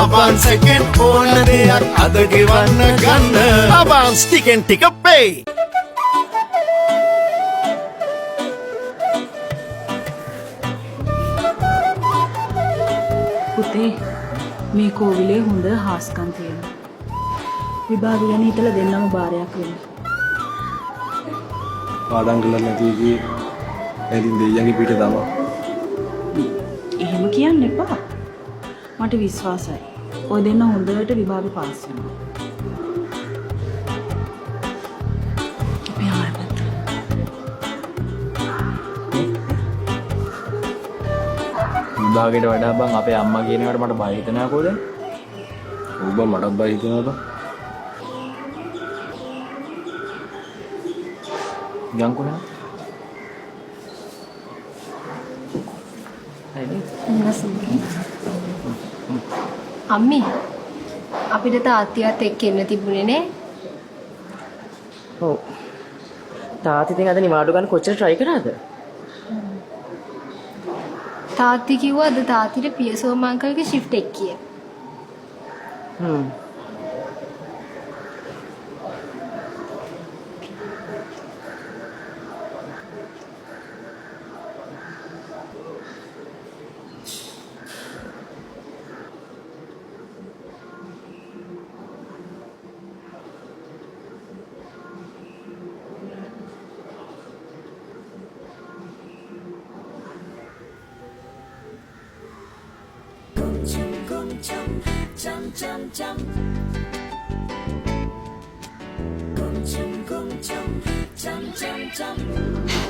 Avance second ඕන දෙයක් අද ගෙවන්න ගන්න Avance ටිකෙන් ටික pay පුතේ මේ කෝවිලේ හොඳ හාස්කම් තියෙනවා. විභාග ගැන හිතලා දෙන්නම බාරයක් වෙන්න. පාඩම් කරලා නැති ගියේ එදින් දෙයියන්ගේ පිට තමයි. එහෙම කියන්න එපා. මට විශ්වාසයි. ඔය දෙන්න හොඳට විභාග පාස් වෙනවා. අපි ආරම්භ විභාගයට වඩා බං අපේ අම්මා කියනකට මට බය හිතෙනවා කොහෙද? ඔව් බං මටත් බය හිතෙනවා බං. ගංකෝ නේ. අම්මි අපිට තාත්තියත් එක්ක එන්න තිබුණේ නේ. ඔව්. තාත්ති ඉතින් අද නිවාඩු ගන්න කොච්චර try කරාද? තාත්ති කිව්වා අද තාත්තිට පියසෝම අංකල්ගේ shift එක කියලා. Chum chum chum